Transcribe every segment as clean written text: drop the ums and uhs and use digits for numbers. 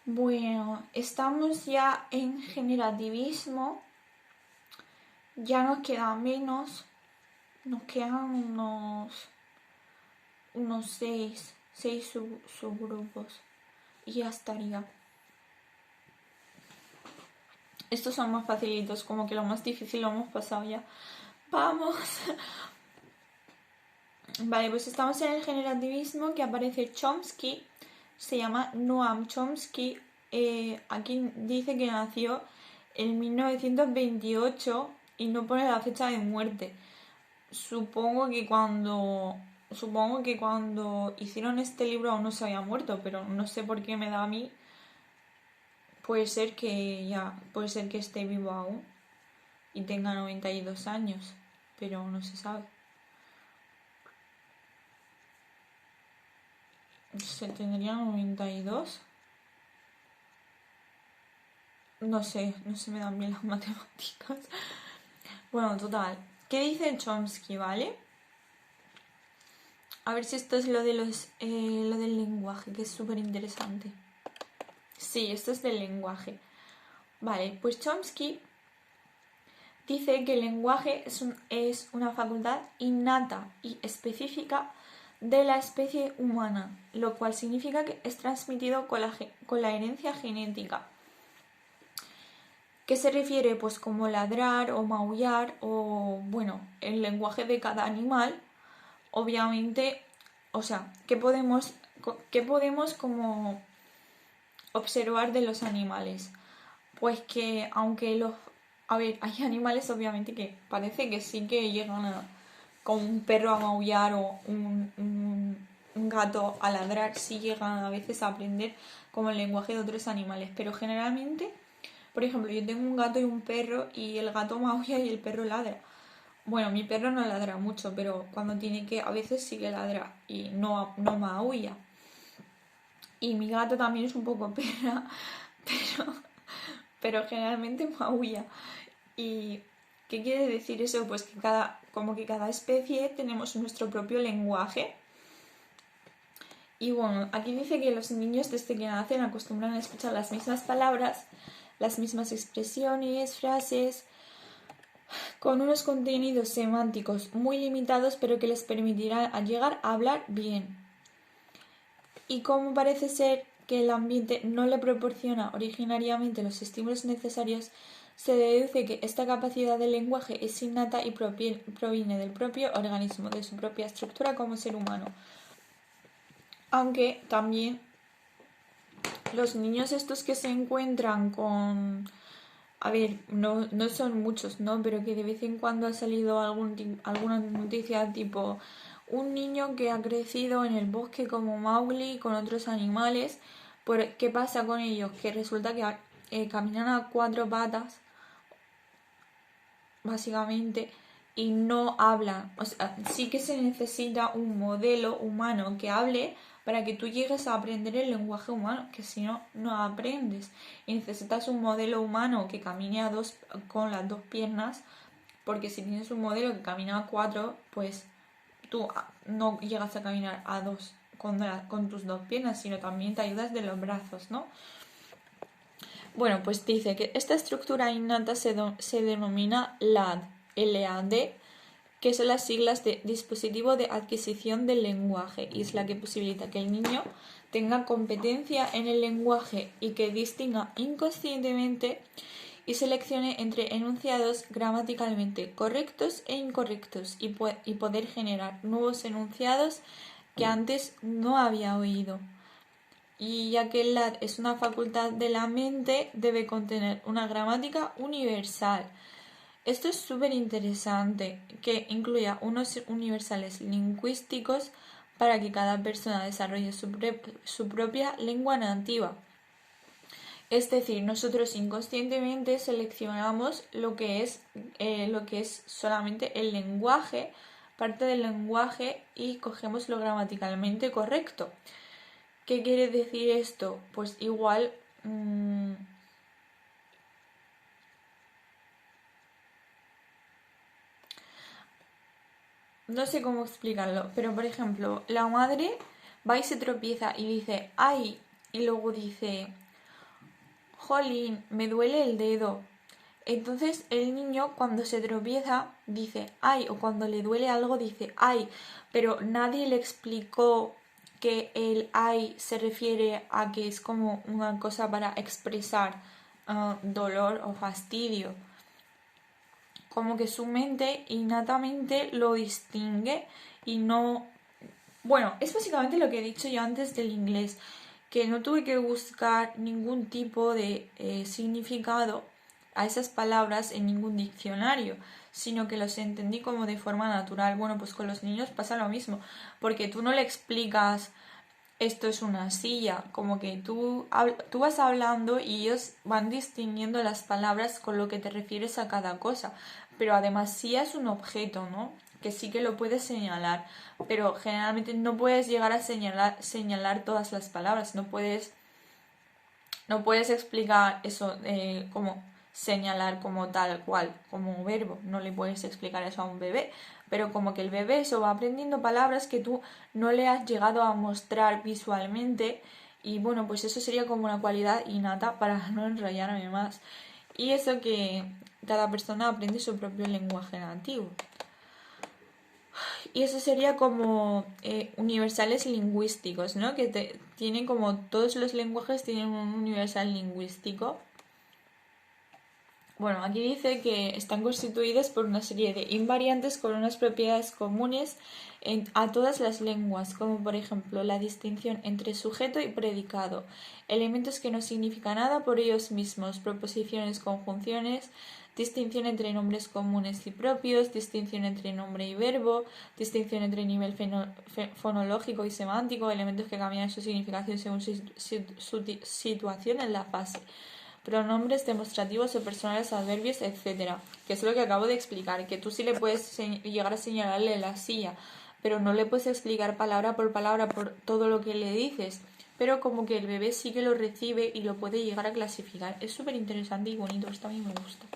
Bueno, estamos ya en generativismo, ya nos queda menos, nos quedan unos seis subgrupos y ya estaría. Estos son más facilitos, como que lo más difícil lo hemos pasado ya. ¡Vamos! Vale, pues estamos en el generativismo que aparece Chomsky, se llama Noam Chomsky. Aquí dice que nació en 1928 y no pone la fecha de muerte. Supongo que cuando hicieron este libro aún no se había muerto, pero no sé por qué me da a mí. Puede ser que esté vivo aún y tenga 92 años, pero no se sabe. Se tendría 92. No sé, no se me dan bien las matemáticas. Bueno, total. ¿Qué dice Chomsky, vale? A ver si esto es lo del lenguaje, que es súper interesante. Sí, esto es del lenguaje. Vale, pues Chomsky dice que el lenguaje es una facultad innata y específica de la especie humana, lo cual significa que es transmitido con la herencia genética. ¿Qué se refiere? Pues como ladrar o maullar o, bueno, el lenguaje de cada animal, obviamente, o sea, ¿qué podemos como observar de los animales? Pues que a ver, hay animales obviamente que parece que sí que llegan como un perro a maullar o un gato a ladrar, sí llegan a veces a aprender como el lenguaje de otros animales, pero generalmente, por ejemplo, yo tengo un gato y un perro y el gato maulla y el perro ladra. Bueno, mi perro no ladra mucho, pero cuando tiene que, a veces sí que ladra y no maulla. Y mi gato también es un poco perra, pero generalmente maulla. ¿Y qué quiere decir eso? Pues que como que cada especie tenemos nuestro propio lenguaje. Y bueno, aquí dice que los niños desde que nacen acostumbran a escuchar las mismas palabras, las mismas expresiones, frases, con unos contenidos semánticos muy limitados, pero que les permitirán llegar a hablar bien. Y como parece ser que el ambiente no le proporciona originariamente los estímulos necesarios, se deduce que esta capacidad del lenguaje es innata y proviene del propio organismo, de su propia estructura como ser humano. Aunque también los niños estos que se encuentran con... A ver, no son muchos, ¿no? Pero que de vez en cuando ha salido alguna noticia tipo un niño que ha crecido en el bosque como Mowgli con otros animales. ¿Qué pasa con ellos? Que resulta que caminan a cuatro patas, básicamente, y no hablan. O sea, sí que se necesita un modelo humano que hable para que tú llegues a aprender el lenguaje humano, que si no, no aprendes. Y necesitas un modelo humano que camine con las dos piernas, porque si tienes un modelo que camina a cuatro, pues tú no llegas a caminar a dos con tus dos piernas, sino también te ayudas de los brazos, ¿no? Bueno, pues dice que esta estructura innata se denomina LAD, que son las siglas de dispositivo de adquisición del lenguaje, y es la que posibilita que el niño tenga competencia en el lenguaje y que distinga inconscientemente y seleccione entre enunciados gramaticalmente correctos e incorrectos y poder generar nuevos enunciados que antes no había oído. Y ya que el LAD es una facultad de la mente, debe contener una gramática universal. Esto es súper interesante, que incluya unos universales lingüísticos para que cada persona desarrolle su propia lengua nativa. Es decir, nosotros inconscientemente seleccionamos lo que es solamente el lenguaje, parte del lenguaje, y cogemos lo gramaticalmente correcto. ¿Qué quiere decir esto? Pues igual... no sé cómo explicarlo, pero por ejemplo, la madre va y se tropieza y dice ¡ay! Y luego dice jolín, me duele el dedo. Entonces el niño cuando se tropieza dice ay, o cuando le duele algo dice ay, pero nadie le explicó que el ay se refiere a que es como una cosa para expresar dolor o fastidio. Como que su mente innatamente lo distingue y no... Bueno, es básicamente lo que he dicho yo antes del inglés, que no tuve que buscar ningún tipo de significado a esas palabras en ningún diccionario, sino que los entendí como de forma natural. Bueno, pues con los niños pasa lo mismo, porque tú no le explicas esto es una silla, como que tú vas hablando y ellos van distinguiendo las palabras con lo que te refieres a cada cosa, pero además silla es un objeto, ¿no? Que sí que lo puedes señalar, pero generalmente no puedes llegar a señalar todas las palabras, no puedes explicar eso como señalar como tal cual, como verbo, no le puedes explicar eso a un bebé, pero como que el bebé eso va aprendiendo palabras que tú no le has llegado a mostrar visualmente y bueno, pues eso sería como una cualidad innata para no enrollarme más. Y eso que cada persona aprende su propio lenguaje nativo. Y eso sería como universales lingüísticos, ¿no? Que tienen como todos los lenguajes tienen un universal lingüístico. Bueno, aquí dice que están constituidos por una serie de invariantes con unas propiedades comunes a todas las lenguas, como por ejemplo la distinción entre sujeto y predicado, elementos que no significan nada por ellos mismos, proposiciones, conjunciones, distinción entre nombres comunes y propios, distinción entre nombre y verbo, distinción entre nivel fonológico y semántico, elementos que cambian su significación según su situación en la fase. Pronombres demostrativos o personales, adverbios, etc. Que es lo que acabo de explicar, que tú sí le puedes llegar a señalarle la silla, pero no le puedes explicar palabra por todo lo que le dices. Pero como que el bebé sí que lo recibe y lo puede llegar a clasificar. Es súper interesante y bonito, esto a mí me gusta.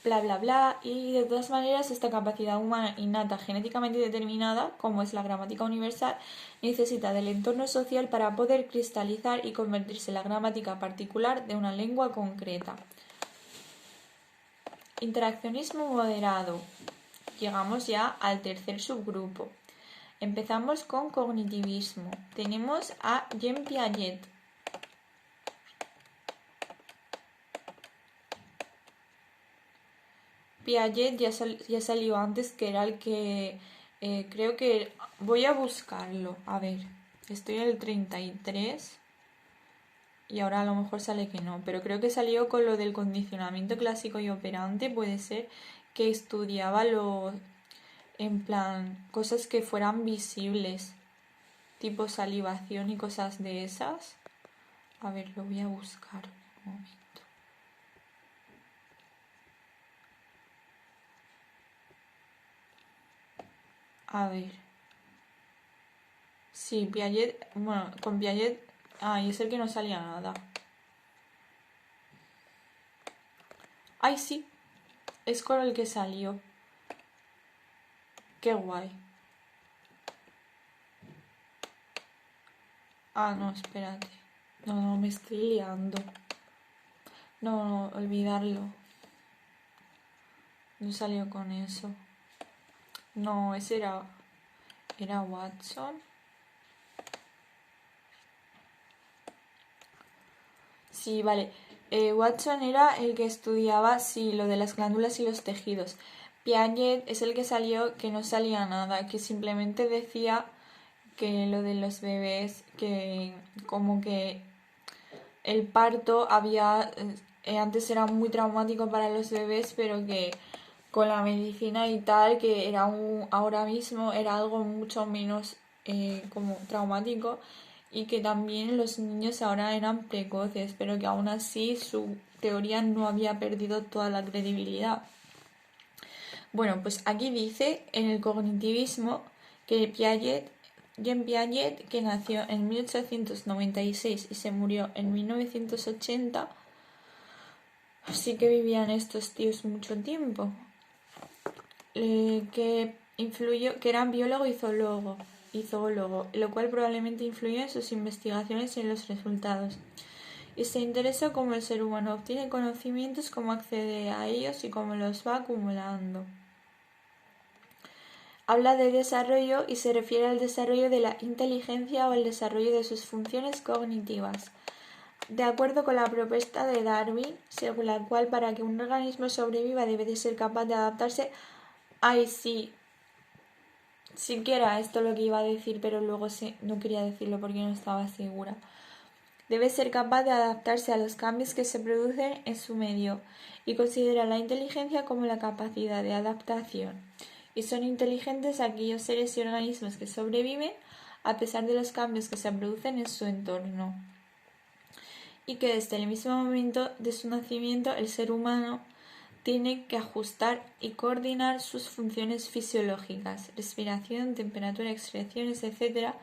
Bla, bla, bla. Y de todas maneras, esta capacidad humana innata genéticamente determinada, como es la gramática universal, necesita del entorno social para poder cristalizar y convertirse en la gramática particular de una lengua concreta. Interaccionismo moderado. Llegamos ya al tercer subgrupo. Empezamos con cognitivismo. Tenemos a Jean Piaget. Piaget ya salió antes, que era el que creo que... Voy a buscarlo. A ver, estoy en el 33 y ahora a lo mejor sale que no, pero creo que salió con lo del condicionamiento clásico y operante. Puede ser que estudiaba en plan, cosas que fueran visibles, tipo salivación y cosas de esas. A ver, lo voy a buscar un momento. A ver. Sí, Piaget, bueno, con Piaget, y es el que no salía nada. Ay, sí, es con el que salió. Qué guay. No, espérate. No, me estoy liando. No, olvidarlo. No salió con eso. No, ese era Watson. Sí, vale. Watson era el que estudiaba, sí, lo de las glándulas y los tejidos. Piaget es el que salió que no salía nada, que simplemente decía que lo de los bebés, que como que el parto antes era muy traumático para los bebés, pero que con la medicina y tal, que ahora mismo era algo mucho menos como traumático, y que también los niños ahora eran precoces, pero que aún así su teoría no había perdido toda la credibilidad. Bueno, pues aquí dice en el cognitivismo que Jean Piaget, que nació en 1896 y se murió en 1980, sí que vivían estos tíos mucho tiempo, que eran biólogo y zoólogo, lo cual probablemente influyó en sus investigaciones y en los resultados. y se interesa cómo el ser humano obtiene conocimientos, cómo accede a ellos y cómo los va acumulando. Habla de desarrollo y se refiere al desarrollo de la inteligencia o el desarrollo de sus funciones cognitivas. De acuerdo con la propuesta de Darwin, según la cual para que un organismo sobreviva debe de ser capaz de adaptarse. Ay, sí, que era esto lo que iba a decir, pero luego no quería decirlo porque no estaba segura. Debe ser capaz de adaptarse a los cambios que se producen en su medio y considera la inteligencia como la capacidad de adaptación. Y son inteligentes aquellos seres y organismos que sobreviven a pesar de los cambios que se producen en su entorno. Y que desde el mismo momento de su nacimiento el ser humano tiene que ajustar y coordinar sus funciones fisiológicas, respiración, temperatura, excreciones, etc.,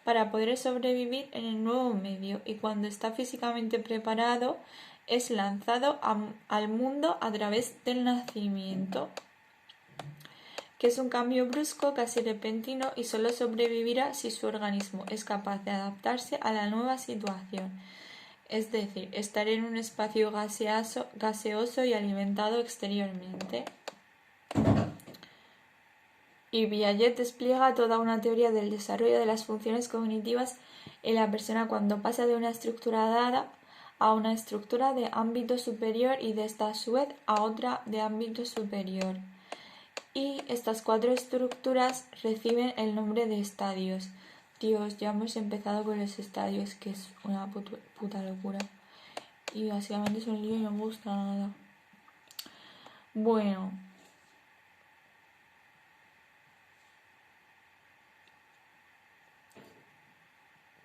para poder sobrevivir en el nuevo medio, y cuando está físicamente preparado es lanzado al mundo a través del nacimiento, que es un cambio brusco, casi repentino, y solo sobrevivirá si su organismo es capaz de adaptarse a la nueva situación. Es decir, estar en un espacio gaseoso y alimentado exteriormente. Y Piaget despliega toda una teoría del desarrollo de las funciones cognitivas en la persona cuando pasa de una estructura dada a una estructura de ámbito superior y de esta a su vez a otra de ámbito superior. Y estas 4 estructuras reciben el nombre de estadios. Dios, ya hemos empezado con los estadios, que es una puta locura. Y básicamente es un lío y no me gusta nada. Bueno.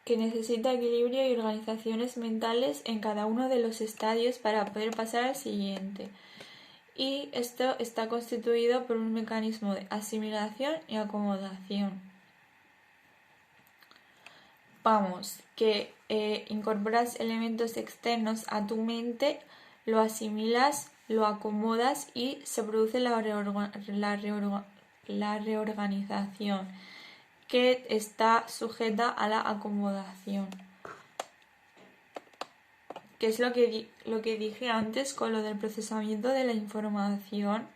Que necesita equilibrio y organizaciones mentales en cada uno de los estadios para poder pasar al siguiente. Y esto está constituido por un mecanismo de asimilación y acomodación. Vamos, que incorporas elementos externos a tu mente, lo asimilas, lo acomodas y se produce la reorganización, que está sujeta a la acomodación. Que es lo que dije antes con lo del procesamiento de la información,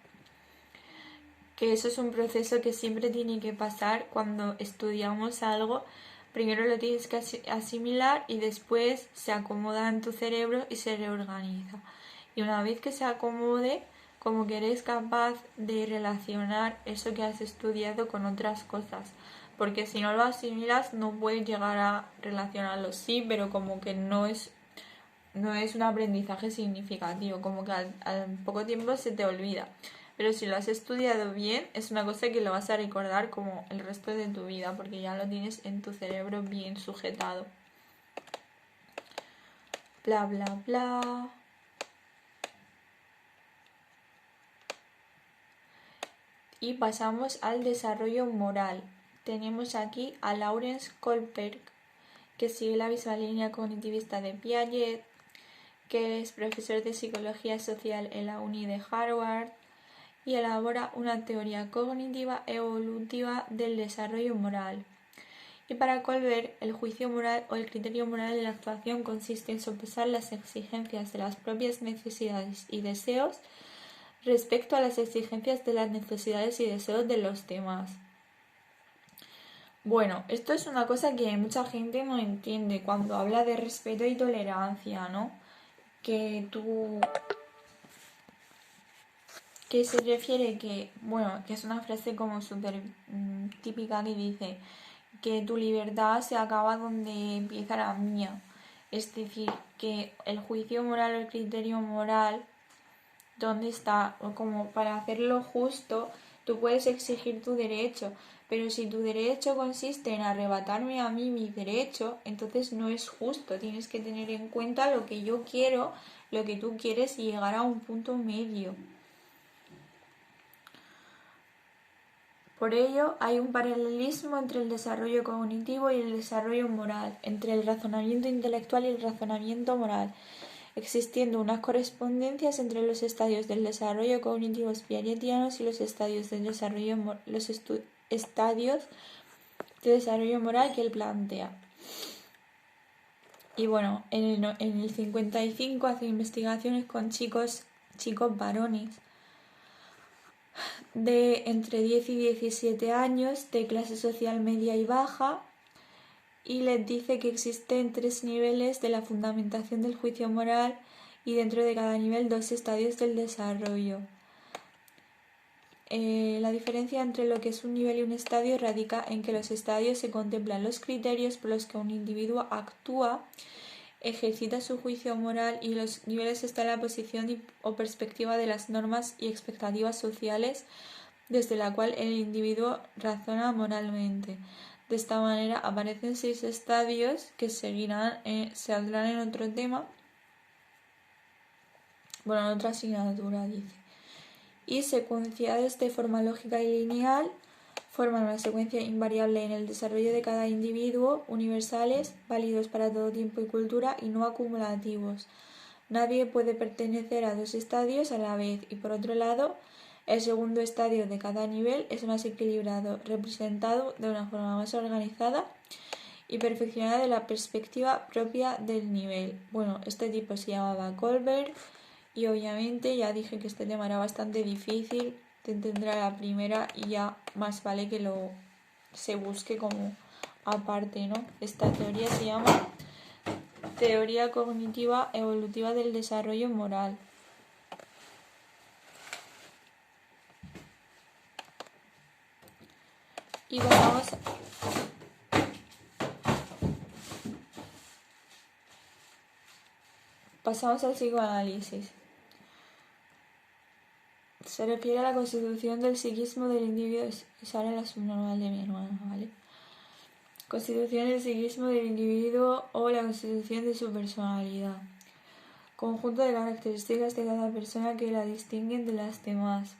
que eso es un proceso que siempre tiene que pasar cuando estudiamos algo. Primero lo tienes que asimilar y después se acomoda en tu cerebro y se reorganiza. Y una vez que se acomode, como que eres capaz de relacionar eso que has estudiado con otras cosas. Porque si no lo asimilas no puedes llegar a relacionarlo. Sí, pero como que no es un aprendizaje significativo, como que al poco tiempo se te olvida. Pero si lo has estudiado bien, es una cosa que lo vas a recordar como el resto de tu vida, porque ya lo tienes en tu cerebro bien sujetado. Bla, bla, bla. Y pasamos al desarrollo moral. Tenemos aquí a Lawrence Kohlberg, que sigue la misma línea cognitivista de Piaget, que es profesor de psicología social en la Uni de Harvard, y elabora una teoría cognitiva evolutiva del desarrollo moral. Y para Kohlberg, el juicio moral o el criterio moral de la actuación consiste en sopesar las exigencias de las propias necesidades y deseos respecto a las exigencias de las necesidades y deseos de los demás. Bueno, esto es una cosa que mucha gente no entiende cuando habla de respeto y tolerancia, ¿no? Que se refiere que es una frase como súper típica que dice que tu libertad se acaba donde empieza la mía. Es decir, que el juicio moral o el criterio moral, ¿dónde está? O como para hacerlo justo, tú puedes exigir tu derecho, pero si tu derecho consiste en arrebatarme a mí mi derecho, entonces no es justo. Tienes que tener en cuenta lo que yo quiero, lo que tú quieres y llegar a un punto medio. Por ello, hay un paralelismo entre el desarrollo cognitivo y el desarrollo moral, entre el razonamiento intelectual y el razonamiento moral, existiendo unas correspondencias entre los estadios del desarrollo cognitivo piagetianos y los estadios del desarrollo estadios de desarrollo moral que él plantea. Y bueno, en el 55 hace investigaciones con chicos varones de entre 10 y 17 años, de clase social media y baja, y les dice que existen 3 niveles de la fundamentación del juicio moral y dentro de cada nivel 2 estadios del desarrollo. La diferencia entre lo que es un nivel y un estadio radica en que los estadios se contemplan los criterios por los que un individuo actúa, ejercita su juicio moral, y los niveles están en la posición o perspectiva de las normas y expectativas sociales desde la cual el individuo razona moralmente. De esta manera aparecen 6 estadios que saldrán en otro tema, bueno, en otra asignatura dice. Y secuenciados de forma lógica y lineal, forman una secuencia invariable en el desarrollo de cada individuo, universales, válidos para todo tiempo y cultura y no acumulativos. Nadie puede pertenecer a 2 estadios a la vez y, por otro lado, el segundo estadio de cada nivel es más equilibrado, representado de una forma más organizada y perfeccionada de la perspectiva propia del nivel. Bueno, este tipo se llamaba Kohlberg y obviamente ya dije que este tema era bastante difícil de entender a la primera y ya más vale que se busque como aparte, ¿no? Esta teoría se llama teoría cognitiva evolutiva del desarrollo moral. Y pasamos al psicoanálisis. Se refiere a la constitución del psiquismo del individuo. Sale la subnormal de mi hermana, ¿vale? Constitución del psiquismo del individuo o la constitución de su personalidad. Conjunto de características de cada persona que la distinguen de las demás.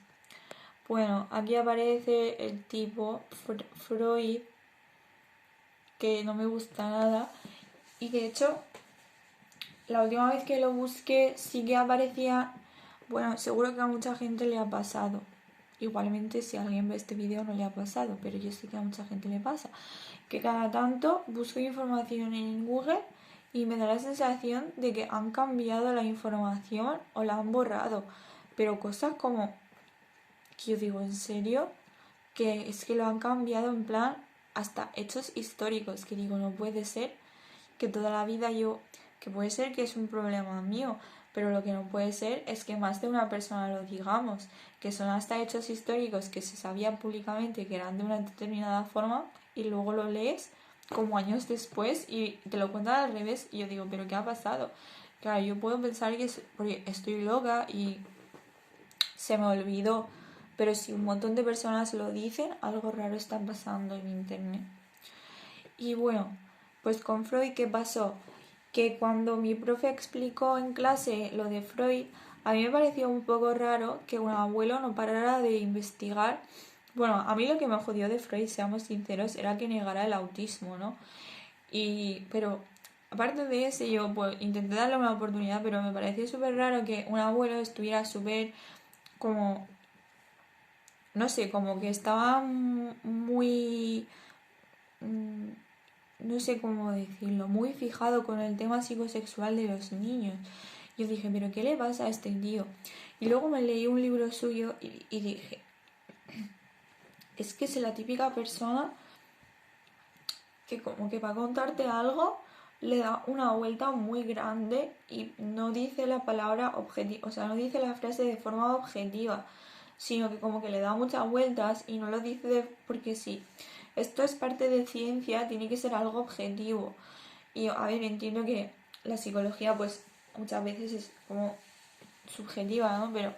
Bueno, aquí aparece el tipo Freud, que no me gusta nada, y de hecho la última vez que lo busqué sí que aparecía, bueno, seguro que a mucha gente le ha pasado, igualmente si alguien ve este vídeo no le ha pasado, pero yo sé que a mucha gente le pasa, que cada tanto busco información en Google y me da la sensación de que han cambiado la información o la han borrado, pero cosas como que yo digo, ¿en serio? Que es que lo han cambiado en plan hasta hechos históricos, que digo, no puede ser que toda la vida que puede ser que es un problema mío, pero lo que no puede ser es que más de una persona lo digamos, que son hasta hechos históricos que se sabía públicamente que eran de una determinada forma y luego lo lees como años después y te lo cuentan al revés y yo digo, ¿pero qué ha pasado? Claro, yo puedo pensar que porque estoy loca y se me olvidó, pero si un montón de personas lo dicen, algo raro está pasando en internet. Y bueno, pues con Freud, ¿qué pasó? Que cuando mi profe explicó en clase lo de Freud, a mí me pareció un poco raro que un abuelo no parara de investigar. Bueno, a mí lo que me jodió de Freud, seamos sinceros, era que negara el autismo, ¿no? Pero aparte de eso, yo pues intenté darle una oportunidad, pero me pareció súper raro que un abuelo estuviera súper como, no sé, como que estaba muy, no sé cómo decirlo, muy fijado con el tema psicosexual de los niños. Yo dije, ¿pero qué le pasa a este tío? Y luego me leí un libro suyo y dije, es que es la típica persona que como que para contarte algo le da una vuelta muy grande y no dice la palabra objetiva, o sea, no dice la frase de forma objetiva, sino que como que le da muchas vueltas y no lo dice porque sí. Esto es parte de ciencia, tiene que ser algo objetivo. Y a ver, entiendo que la psicología pues muchas veces es como subjetiva, ¿no? Pero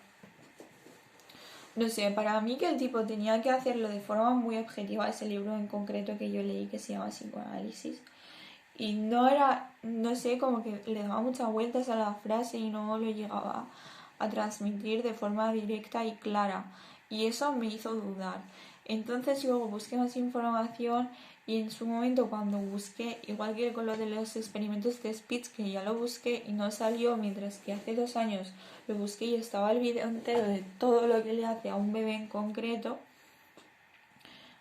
no sé, para mí que el tipo tenía que hacerlo de forma muy objetiva, ese libro en concreto que yo leí que se llama Psicoanálisis, y no era, no sé, como que le daba muchas vueltas a la frase y no lo llegaba a transmitir de forma directa y clara, y eso me hizo dudar. Entonces luego busqué más información y en su momento cuando busqué, igual que con lo de los experimentos de Spitz, que ya lo busqué y no salió, mientras que hace 2 años lo busqué y estaba el video entero de todo lo que le hace a un bebé en concreto.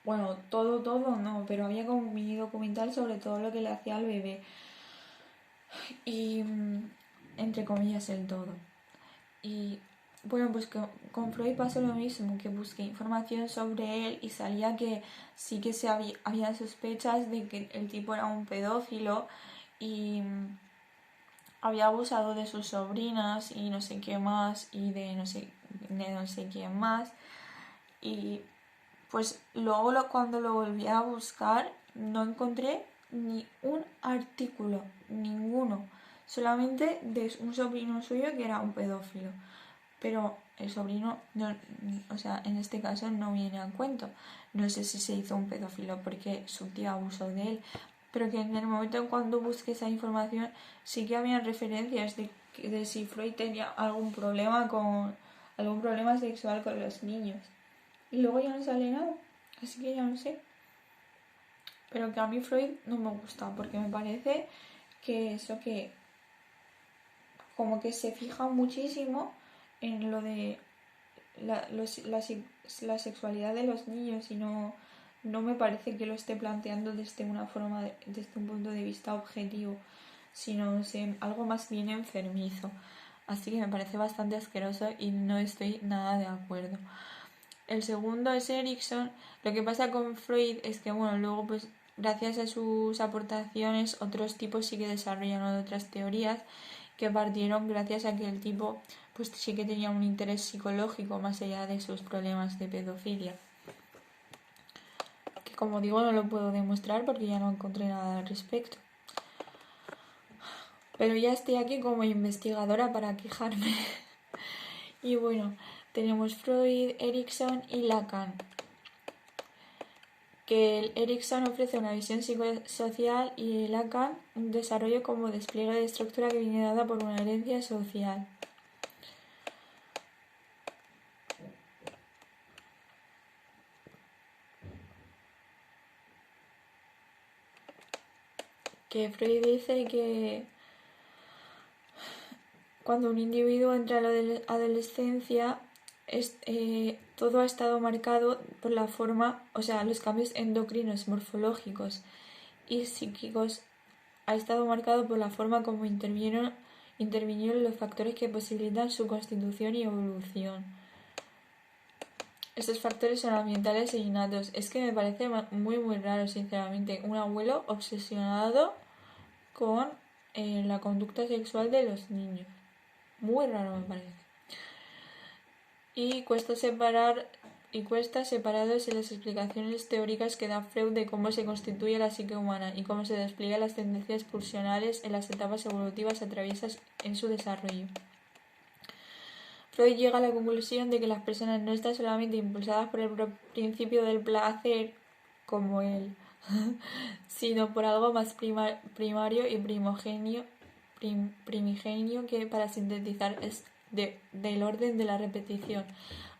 Bueno, todo no, pero había como un mini documental sobre todo lo que le hacía al bebé. y, entre comillas, el todo. Y bueno, pues con Freud pasó lo mismo, que busqué información sobre él y salía que sí que había sospechas de que el tipo era un pedófilo y había abusado de sus sobrinas y no sé qué más y de no sé quién más. Y pues luego cuando lo volví a buscar no encontré ni un artículo, ninguno, solamente de un sobrino suyo que era un pedófilo. Pero el sobrino, no, o sea, en este caso no viene a cuento. No sé si se hizo un pedófilo porque su tía abusó de él, pero que en el momento en cuando busqué esa información sí que habían referencias de si Freud tenía algún problema sexual con los niños. Y luego ya no sale nada, así que ya no sé. Pero que a mí Freud no me gusta porque me parece que eso que como que se fija muchísimo en lo de la sexualidad de los niños y no me parece que lo esté planteando desde desde un punto de vista objetivo, sino algo más bien enfermizo. Así que me parece bastante asqueroso y no estoy nada de acuerdo. El segundo es Erikson. Lo que pasa con Freud es que, bueno, luego pues gracias a sus aportaciones otros tipos sí que desarrollaron otras teorías que partieron gracias a que el tipo pues sí que tenía un interés psicológico más allá de sus problemas de pedofilia. Que como digo no lo puedo demostrar porque ya no encontré nada al respecto. Pero ya estoy aquí como investigadora para quejarme. Y bueno, tenemos Freud, Erikson y Lacan. Que el Erikson ofrece una visión psicosocial y Lacan un desarrollo como despliegue de estructura que viene dada por una herencia social. Que Freud dice que cuando un individuo entra a la adolescencia todo ha estado marcado por la forma, o sea, los cambios endocrinos, morfológicos y psíquicos ha estado marcado por la forma como intervinieron los factores que posibilitan su constitución y evolución. Estos factores son ambientales e innatos. Es que me parece muy raro, sinceramente, un abuelo obsesionado con la conducta sexual de los niños. Muy raro me parece. Y cuesta separados en las explicaciones teóricas que da Freud de cómo se constituye la psique humana y cómo se despliegan las tendencias pulsionales en las etapas evolutivas atraviesas en su desarrollo. Freud llega a la conclusión de que las personas no están solamente impulsadas por el principio del placer, como él, sino por algo más primario y primigenio que, para sintetizar, es del orden de la repetición.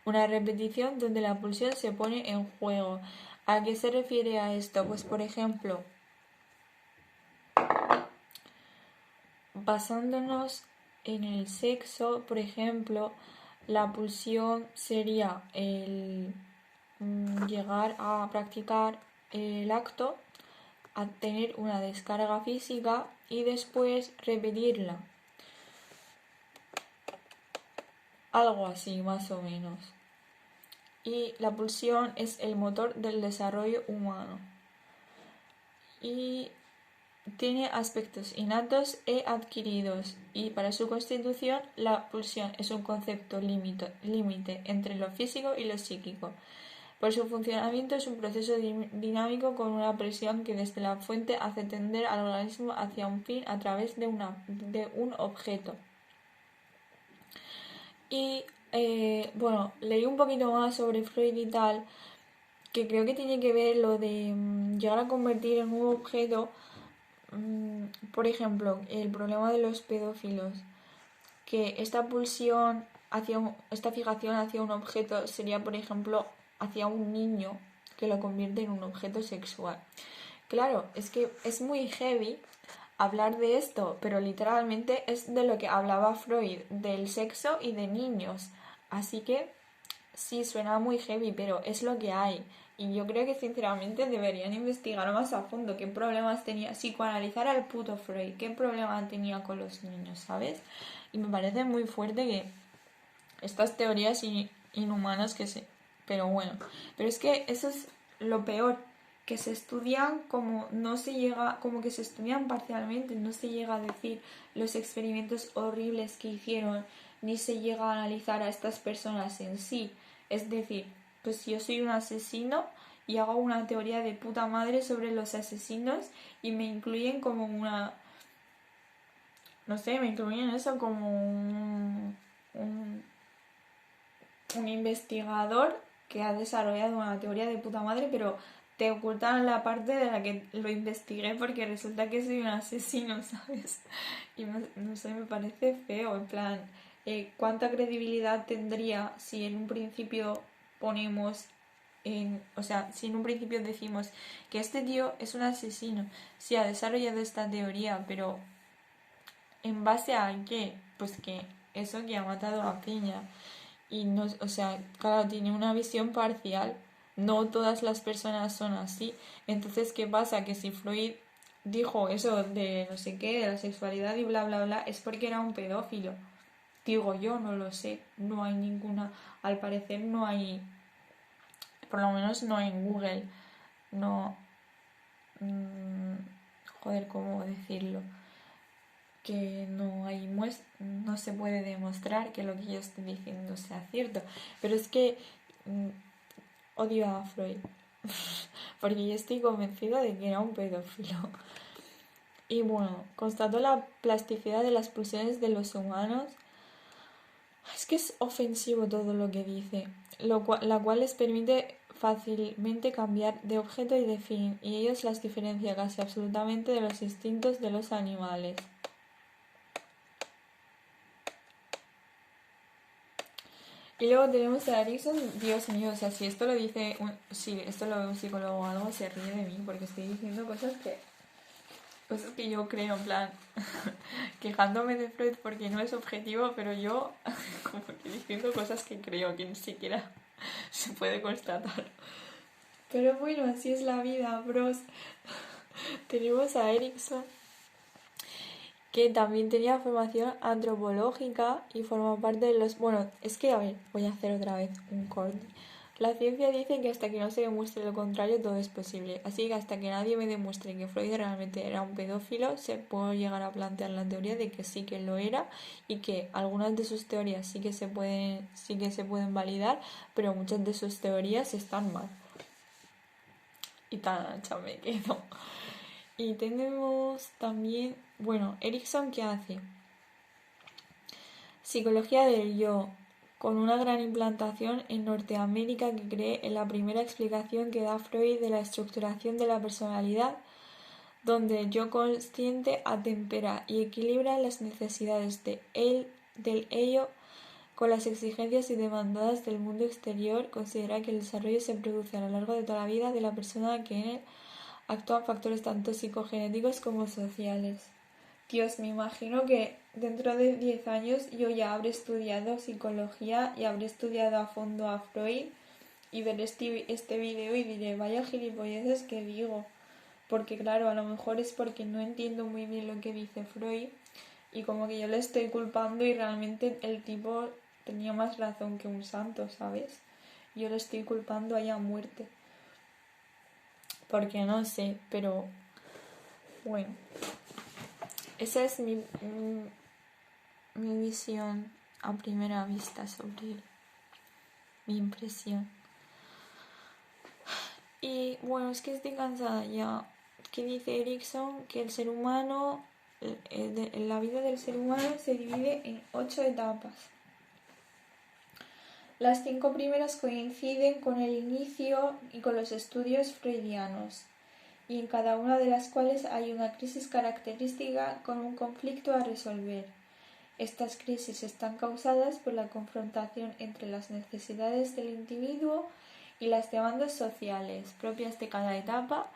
Una repetición donde la pulsión se pone en juego. ¿A qué se refiere a esto? Pues por ejemplo, basándonos en el sexo, por ejemplo, la pulsión sería el llegar a practicar el acto, a tener una descarga física y después repetirla. Algo así, más o menos. Y la pulsión es el motor del desarrollo humano. Y tiene aspectos innatos e adquiridos, y para su constitución la pulsión es un concepto límite entre lo físico y lo psíquico. Por su funcionamiento es un proceso dinámico con una presión que desde la fuente hace tender al organismo hacia un fin a través de un objeto. Y bueno, leí un poquito más sobre Freud y tal, que creo que tiene que ver lo de llegar a convertir en un objeto. Por ejemplo, el problema de los pedófilos, que esta pulsión esta fijación hacia un objeto sería, por ejemplo, hacia un niño, que lo convierte en un objeto sexual. Claro, es que es muy heavy hablar de esto, pero literalmente es de lo que hablaba Freud, del sexo y de niños. Así que sí, suena muy heavy, pero es lo que hay. Y yo creo que sinceramente deberían investigar más a fondo qué problemas tenía, psicoanalizar al puto Freud, qué problema tenía con los niños, ¿sabes? Y me parece muy fuerte que estas teorías inhumanas que se... Pero bueno, pero es que eso es lo peor, que se estudian como no se llega, como que se estudian parcialmente, no se llega a decir los experimentos horribles que hicieron, ni se llega a analizar a estas personas en sí. Es decir, pues yo soy un asesino y hago una teoría de puta madre sobre los asesinos y me incluyen como una... No sé, me incluyen eso como un investigador que ha desarrollado una teoría de puta madre, pero te ocultan la parte de la que lo investigué porque resulta que soy un asesino, ¿sabes? Y no sé, me parece feo, en plan, ¿cuánta credibilidad tendría si en un principio ponemos o sea, si en un principio decimos que este tío es un asesino, si ha desarrollado esta teoría, pero ¿en base a qué? Pues que eso que ha matado a Peña. Y no, o sea, claro, tiene una visión parcial. No todas las personas son así. Entonces, ¿qué pasa? Que si Freud dijo eso de no sé qué, de la sexualidad y bla, bla, bla, es porque era un pedófilo. Digo yo, no lo sé. No hay ninguna, al parecer no hay, por lo menos no en Google. No, joder, ¿cómo decirlo? Que no hay no se puede demostrar que lo que yo estoy diciendo sea cierto. Pero es que odio a Freud. Porque yo estoy convencida de que era un pedófilo. Y bueno, constató la plasticidad de las pulsiones de los humanos. Es que es ofensivo todo lo que dice, la cual les permite fácilmente cambiar de objeto y de fin, y ellos las diferencia casi absolutamente de los instintos de los animales. Y luego tenemos a Erickson, Dios mío, o sea, si esto lo dice, si esto lo ve un psicólogo o algo, se ríe de mí, porque estoy diciendo cosas que yo creo, en plan, quejándome de Freud porque no es objetivo, pero yo como que diciendo cosas que creo que ni siquiera se puede constatar. Pero bueno, así es la vida, bros. Tenemos a Erickson, que también tenía formación antropológica y forma parte de los... Bueno, es que, a ver, voy a hacer otra vez un corte. La ciencia dice que hasta que no se demuestre lo contrario todo es posible, así que hasta que nadie me demuestre que Freud realmente era un pedófilo, se puede llegar a plantear la teoría de que sí que lo era y que algunas de sus teorías sí que se pueden validar, pero muchas de sus teorías están mal. Y tan ancha me quedo. Y tenemos también, bueno, Erickson, ¿qué hace? Psicología del yo, con una gran implantación en Norteamérica que cree en la primera explicación que da Freud de la estructuración de la personalidad, donde el yo consciente atempera y equilibra las necesidades del ello con las exigencias y demandas del mundo exterior. Considera que el desarrollo se produce a lo largo de toda la vida de la persona, que en él actúan factores tanto psicogenéticos como sociales. Dios, me imagino que dentro de 10 años yo ya habré estudiado psicología y habré estudiado a fondo a Freud y veré este video y diré, vaya gilipolleces que digo. Porque claro, a lo mejor es porque no entiendo muy bien lo que dice Freud y como que yo le estoy culpando y realmente el tipo tenía más razón que un santo, ¿sabes? Yo le estoy culpando ahí a muerte. Porque no sé, pero bueno. Esa es mi visión a primera vista sobre él, mi impresión. Y bueno, es que estoy cansada ya. Que dice Erickson que el ser humano, la vida del ser humano se divide en 8 etapas. Las 5 primeras coinciden con el inicio y con los estudios freudianos, y en cada una de las cuales hay una crisis característica con un conflicto a resolver. Estas crisis están causadas por la confrontación entre las necesidades del individuo y las demandas sociales propias de cada etapa,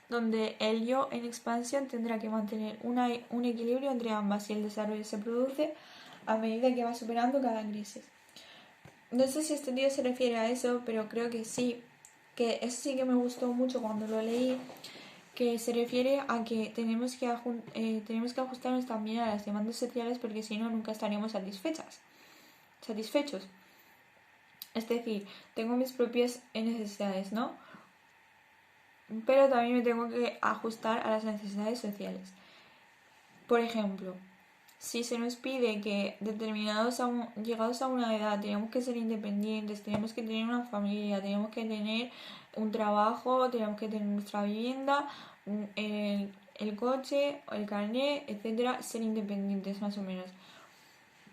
donde el yo en expansión tendrá que mantener un equilibrio entre ambas y el desarrollo se produce a medida que va superando cada crisis. No sé si este tío se refiere a eso, pero creo que sí. Que eso sí que me gustó mucho cuando lo leí. Que se refiere a que tenemos que ajustarnos también a las demandas sociales porque si no nunca estaríamos satisfechos. Es decir, tengo mis propias necesidades, ¿no? Pero también me tengo que ajustar a las necesidades sociales. Por ejemplo, si se nos pide que llegados a una edad tenemos que ser independientes, tenemos que tener una familia, tenemos que tener un trabajo, tenemos que tener nuestra vivienda, el coche, el carnet, etcétera, ser independientes más o menos.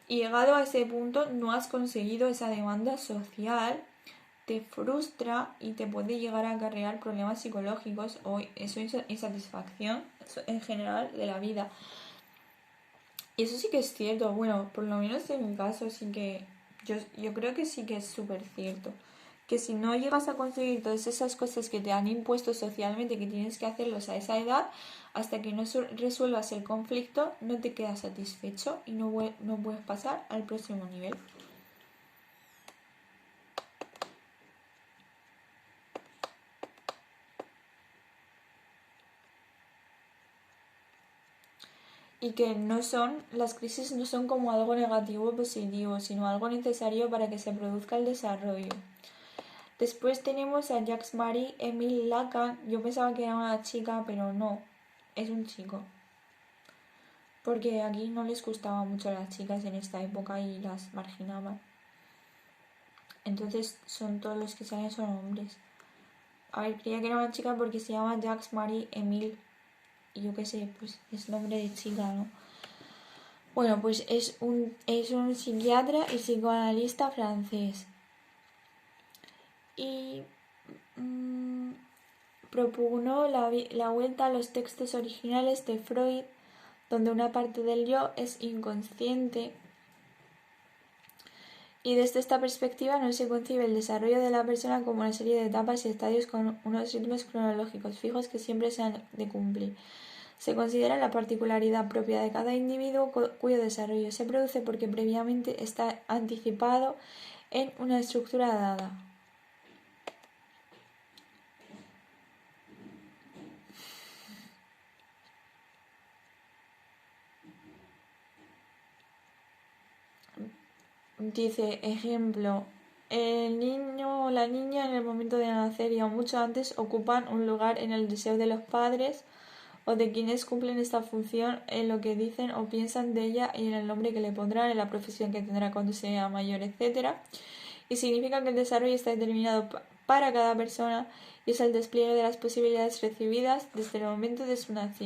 Y llegado a ese punto no has conseguido esa demanda social, te frustra y te puede llegar a acarrear problemas psicológicos o insatisfacción en general de la vida. Y eso sí que es cierto, bueno, por lo menos en mi caso sí que yo creo que sí que es súper cierto. Que si no llegas a conseguir todas esas cosas que te han impuesto socialmente, que tienes que hacerlos a esa edad, hasta que no resuelvas el conflicto, no te quedas satisfecho y no puedes pasar al próximo nivel. Y que las crisis no son como algo negativo o positivo, sino algo necesario para que se produzca el desarrollo. Después tenemos a Jacques Marie Émile Lacan. Yo pensaba que era una chica, pero no, es un chico. Porque aquí no les gustaba mucho a las chicas en esta época y las marginaban. Entonces todos los que salen son hombres. A ver, creía que era una chica porque se llama Jacques Marie Émile. Y yo qué sé, pues es nombre de chica, ¿no? Bueno, pues es un psiquiatra y psicoanalista francés. Y propugnó la vuelta a los textos originales de Freud, donde una parte del yo es inconsciente. Y desde esta perspectiva no se concibe el desarrollo de la persona como una serie de etapas y estadios con unos ritmos cronológicos fijos que siempre se han de cumplir. Se considera la particularidad propia de cada individuo cuyo desarrollo se produce porque previamente está anticipado en una estructura dada. Dice, ejemplo, el niño o la niña en el momento de nacer y aún mucho antes ocupan un lugar en el deseo de los padres o de quienes cumplen esta función, en lo que dicen o piensan de ella y en el nombre que le pondrán, en la profesión que tendrá cuando sea mayor, etc. Y significa que el desarrollo está determinado para cada persona y es el despliegue de las posibilidades recibidas desde el momento de su nacimiento.